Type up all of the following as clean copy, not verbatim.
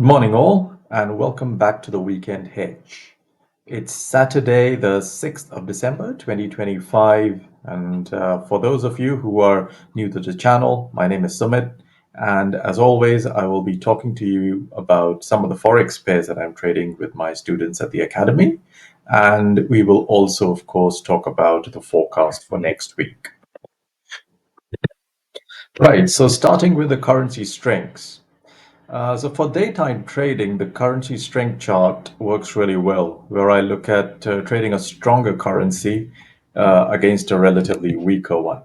Good morning, all, and welcome back to the Weekend Hedge. It's Saturday, the 6th of December, 2025. And for those of you who are new to the channel, my name is Sumit. And as always, I will be talking to you about some of the Forex pairs that I'm trading with my students at the Academy. And we will also, of course, talk about the forecast for next week. Right, so starting with the currency strengths. So for daytime trading, the currency strength chart works really well, where I look at trading a stronger currency against a relatively weaker one.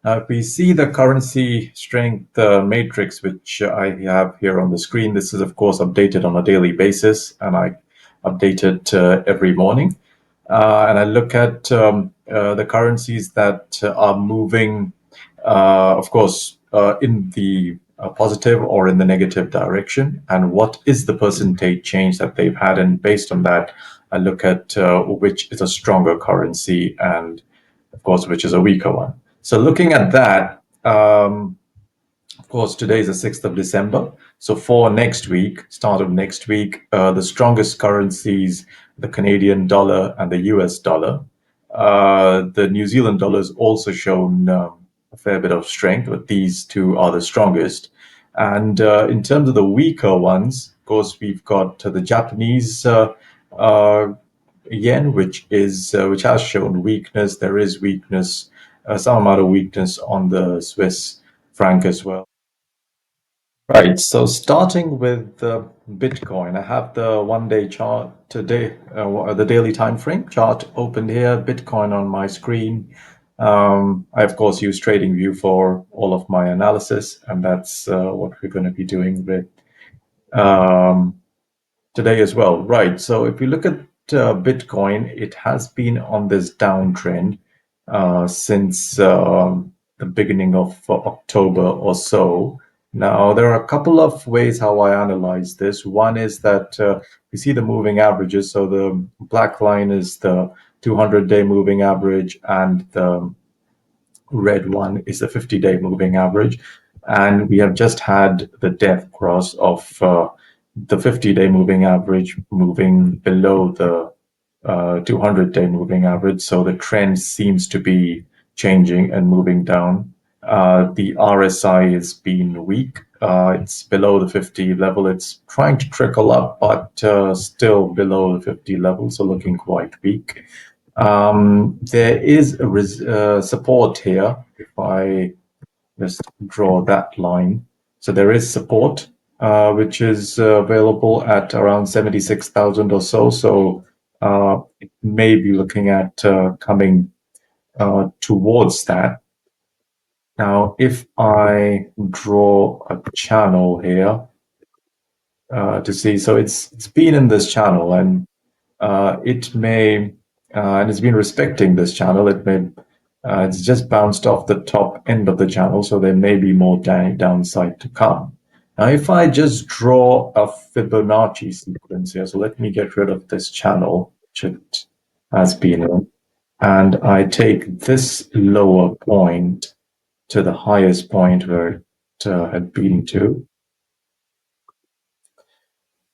Now, if we see the currency strength matrix, which I have here on the screen, this is, of course, updated on a daily basis, and I update it every morning. And I look at the currencies that are moving, of course, in the positive or in the negative direction, and what is the percentage change that they've had. And based on that, I look at which is a stronger currency and, of course, which is a weaker one. So looking at that, of course, today is the 6th of December. So for next week, start of next week, the strongest currencies, the Canadian dollar and the US dollar. The New Zealand dollar has also shown a fair bit of strength, but these two are the strongest. And in terms of the weaker ones, of course, we've got the Japanese yen, which has shown weakness. There is weakness, some amount of weakness on the Swiss franc as well. Right, so starting with Bitcoin, I have the one-day chart today, the daily time frame chart opened here, Bitcoin on my screen. I, of course, use TradingView for all of my analysis, and that's what we're going to be doing with today as well. Right, so if you look at Bitcoin, it has been on this downtrend since the beginning of October or so. Now, there are a couple of ways how I analyze this. One is that we see the moving averages. So the black line is the 200-day moving average, and the red one is the 50-day moving average. And we have just had the death cross of the 50-day moving average moving below the 200-day moving average. So the trend seems to be changing and moving down. The RSI has been weak. It's below the 50 level. It's trying to trickle up, but still below the 50 level, so looking quite weak. There is a support here. If I just draw that line, so there is support, which is available at around 76,000 or so. So it may be looking at coming towards that. Now, if I draw a channel here to see, so it's been in this channel, and it may, and it's been respecting this channel. It may, it's just bounced off the top end of the channel, so there may be more downside to come. Now, if I just draw a Fibonacci sequence here, so let me get rid of this channel, which it has been in, and I take this lower point to the highest point where it had been to.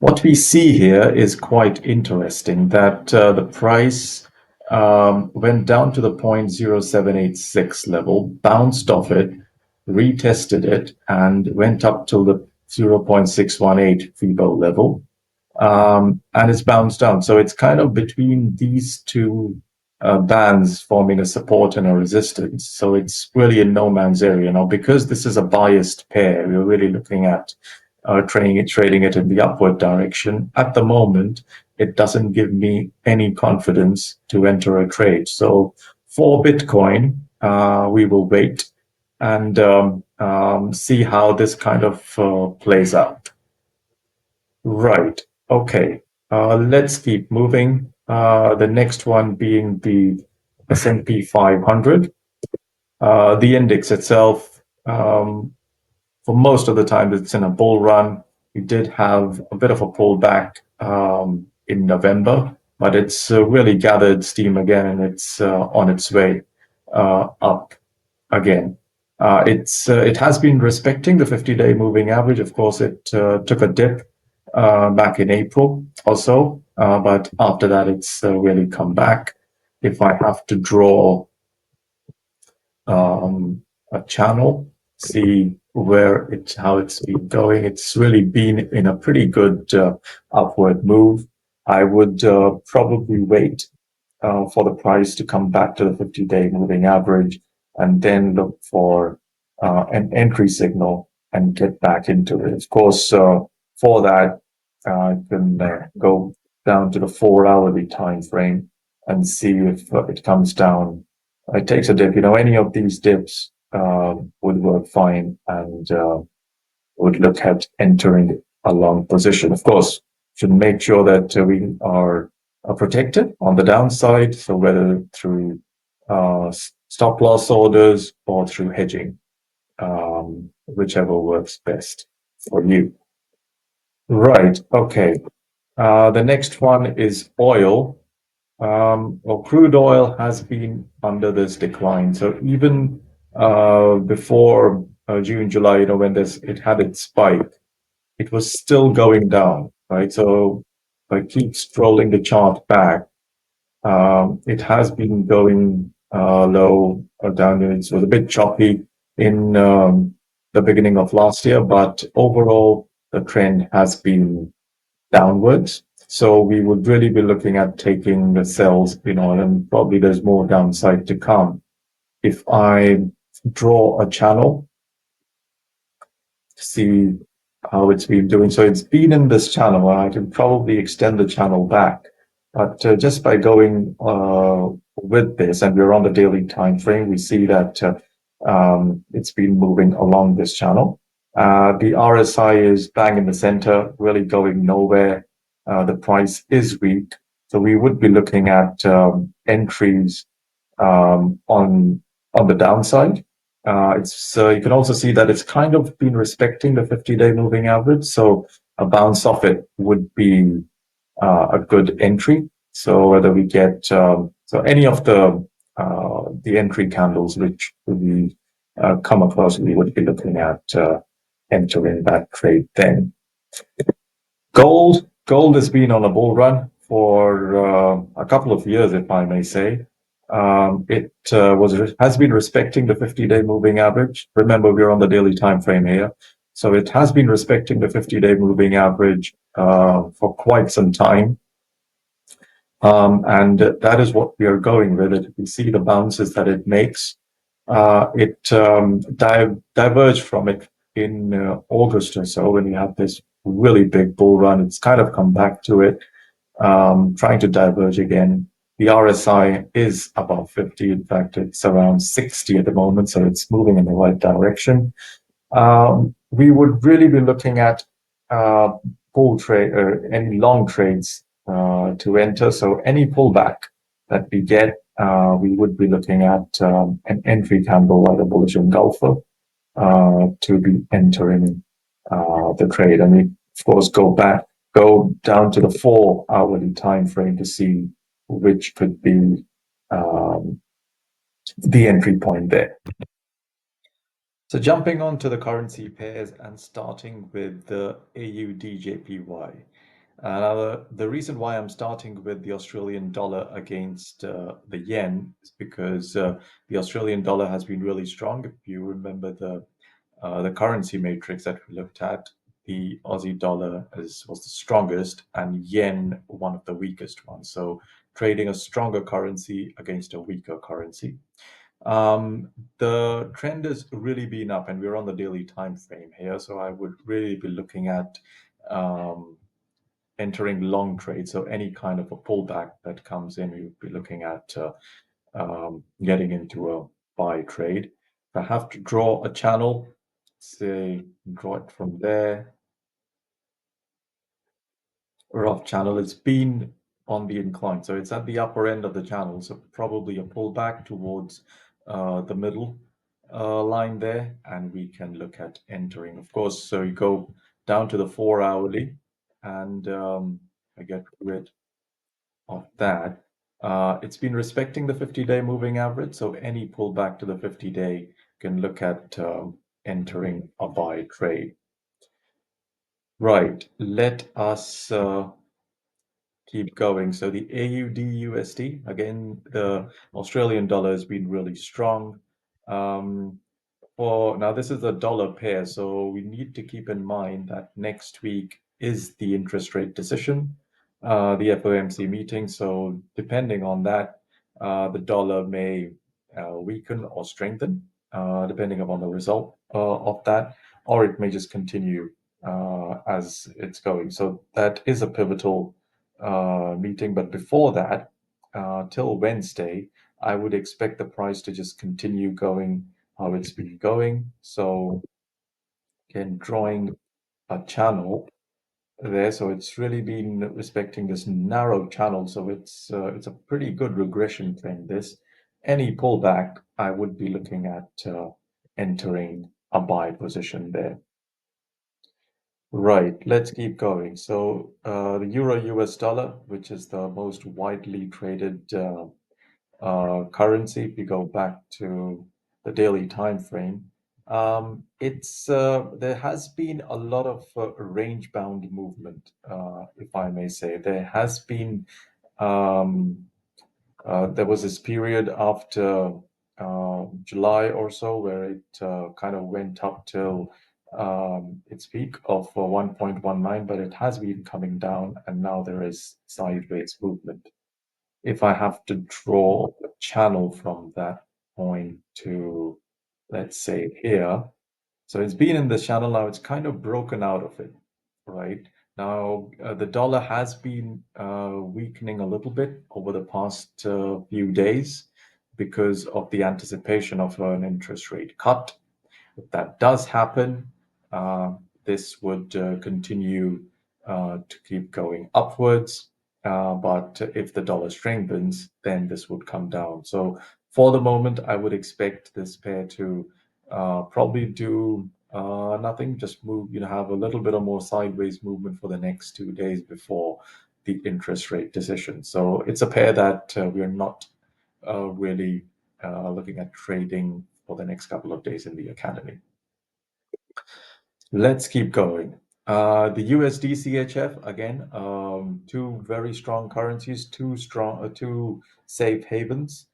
What we see here is quite interesting, that the price went down to the 0.0786 level, bounced off it, retested it, and went up to the 0.618 FIBO level, and it's bounced down. So it's kind of between these two bands forming a support and a resistance. So it's really in no man's area. Now, because this is a biased pair, we're really looking at trading it in the upward direction. At the moment, it doesn't give me any confidence to enter a trade. So for Bitcoin, we will wait and see how this kind of plays out. Right. Okay. Let's keep moving. The next one being the S&P 500. The index itself, for most of the time, it's in a bull run. We did have a bit of a pullback in November, but it's really gathered steam again, and it's on its way up again. It has been respecting the 50-day moving average. Of course, it took a dip back in April or so, but after that it's really come back. If I have to draw a channel, see how it's been going, it's really been in a pretty good upward move. I would probably wait for the price to come back to the 50-day moving average and then look for an entry signal and get back into it. Of course, for that, I can go down to the 4-hourly time frame and see if it comes down. It takes a dip. Any of these dips would work fine, and would look at entering a long position. Of course, should make sure that we are protected on the downside. So whether through stop loss orders or through hedging, whichever works best for you. Right. Okay. The next one is oil. Well, crude oil has been under this decline. So even before June, July, when it had its spike, it was still going down, right? So if I keep scrolling the chart back, it has been going low or down. It was a bit choppy in the beginning of last year, but overall the trend has been downwards. So we would really be looking at taking the sells, and probably there's more downside to come. If I draw a channel, see how it's been doing. So it's been in this channel, and I can probably extend the channel back. But just by going with this, and we're on the daily time frame, we see that it's been moving along this channel. The RSI is bang in the center, really going nowhere. The price is weak. So we would be looking at entries on the downside. You can also see that it's kind of been respecting the 50-day moving average. So a bounce off it would be a good entry. So whether we get any of the entry candles which we come across, we would be looking at entering that trade then. Gold has been on a bull run for a couple of years, if I may say. It has been respecting the 50-day moving average. Remember, we're on the daily time frame here, so it has been respecting the 50-day moving average for quite some time, and that is what we are going with. It, we see the bounces that it makes. It diverged from it in August or so when we had this really big bull run. It's kind of come back to it, trying to diverge again. The RSI is above 50. In fact, it's around 60 at the moment, so it's moving in the right direction. We would really be looking at bull trade or any long trades to enter. So any pullback that we get, we would be looking at an entry candle like a bullish engulfer to be entering the trade. And we, of course, go down to the 4-hourly time frame to see which could be the entry point there. So jumping on to the currency pairs and starting with the AUDJPY. The reason why I'm starting with the Australian dollar against the yen is because the Australian dollar has been really strong. If you remember the currency matrix that we looked at, the Aussie dollar was the strongest and yen one of the weakest ones. So trading a stronger currency against a weaker currency. The trend has really been up, and we're on the daily time frame here. So I would really be looking at entering long trades. So any kind of a pullback that comes in, we would be looking at getting into a buy trade. If I have to draw a channel, say draw it from there, rough channel, it's been on the incline, so it's at the upper end of the channel, so probably a pullback towards the middle line there, and we can look at entering. Of course, so you go down to the 4-hourly, and I get rid of that. It's been respecting the 50-day moving average, so any pullback to the 50-day can look at entering a buy trade. Right. Let us keep going. So the AUDUSD, again, the Australian dollar has been really strong. Um, For now, this is a dollar pair, so we need to keep in mind that next week is the interest rate decision, the FOMC meeting. So depending on that, the dollar may weaken or strengthen, depending upon the result of that, or it may just continue as it's going. So that is a pivotal meeting. But before that, till Wednesday, I would expect the price to just continue going how it's been going. So again, drawing a channel there. So it's really been respecting this narrow channel. So it's a pretty good regression trend. This any pullback, I would be looking at entering a buy position there. Right, let's keep going. So the Euro US dollar, which is the most widely traded currency, if you go back to the daily time frame, it's there has been a lot of range-bound movement, if I may say. Um, there was this period after July or so where it kind of went up till its peak of 1.19, but it has been coming down, and now there is sideways movement. If I have to draw a channel from that point to, let's say, here, so it's been in this channel now, it's kind of broken out of it, right? Now, the dollar has been weakening a little bit over the past few days because of the anticipation of an interest rate cut. If that does happen, uh, this would continue to keep going upwards. But if the dollar strengthens, then this would come down. So for the moment, I would expect this pair to probably do nothing, just move, have a little bit of more sideways movement for the next 2 days before the interest rate decision. So it's a pair that we are not really looking at trading for the next couple of days in the academy. Let's keep going. The USDCHF again, two very strong currencies, two safe havens,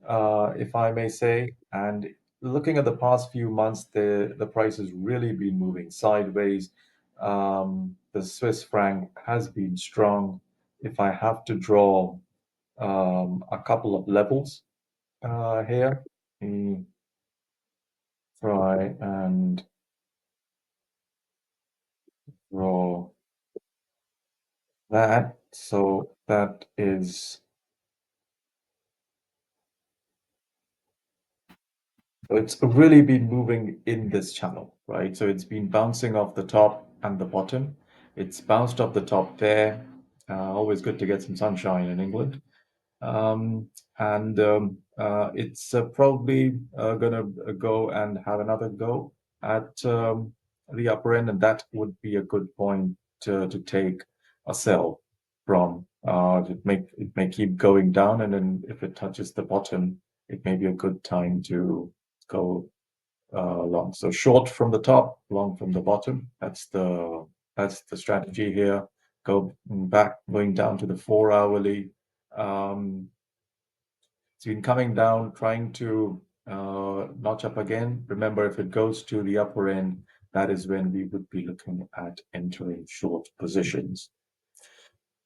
if I may say. And looking at the past few months, the price has really been moving sideways. The Swiss franc has been strong. If I have to draw a couple of levels here, try and draw that. So that is, so it's really been moving in this channel, right? So it's been bouncing off the top and the bottom. It's bounced off the top there. Always good to get some sunshine in England. Um, and it's probably gonna go and have another go at the upper end, and that would be a good point to take a sell from. It may keep going down, and then if it touches the bottom, it may be a good time to go long. So short from the top, long from the bottom. That's the strategy here. Going down to the 4 hourly. Um, it's been coming down, trying to notch up again. Remember, if it goes to the upper end, that is when we would be looking at entering short positions.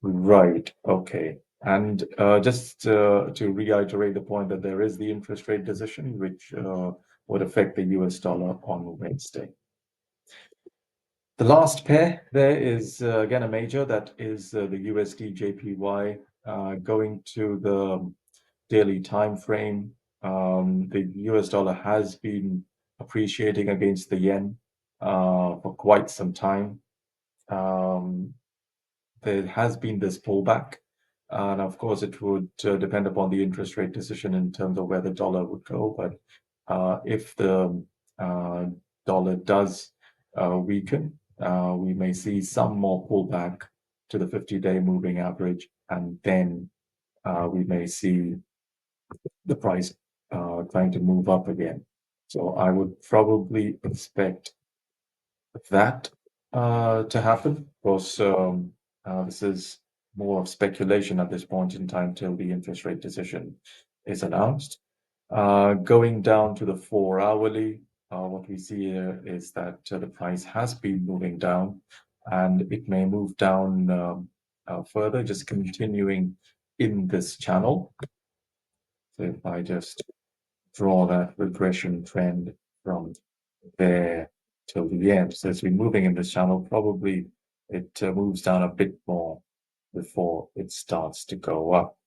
Right. Okay. And just to reiterate the point that there is the interest rate decision, which would affect the US dollar on Wednesday. The last pair there is again a major, that is the USDJPY going to the daily time frame. The US dollar has been appreciating against the yen for quite some time. Um, there has been this pullback. And of course, it would depend upon the interest rate decision in terms of where the dollar would go. But if the uh, dollar does weaken, we may see some more pullback to the 50-day moving average, and then we may see the price trying to move up again. So I would probably expect that to happen. Of course, this is more of speculation at this point in time till the interest rate decision is announced. Going down to the 4 hourly, what we see here is that the price has been moving down and it may move down further, just continuing in this channel. So if I just draw that regression trend from there till the end. So it's been moving in this channel. Probably it moves down a bit more before it starts to go up.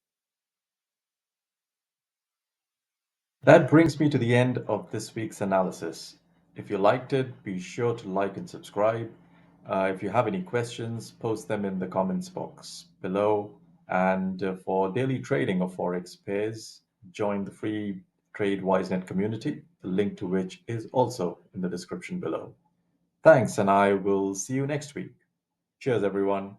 That brings me to the end of this week's analysis. If you liked it, be sure to like and subscribe. If you have any questions, post them in the comments box below. And for daily trading of Forex pairs, join the free Trade WiseNet community, the link to which is also in the description below. Thanks, and I will see you next week. Cheers, everyone.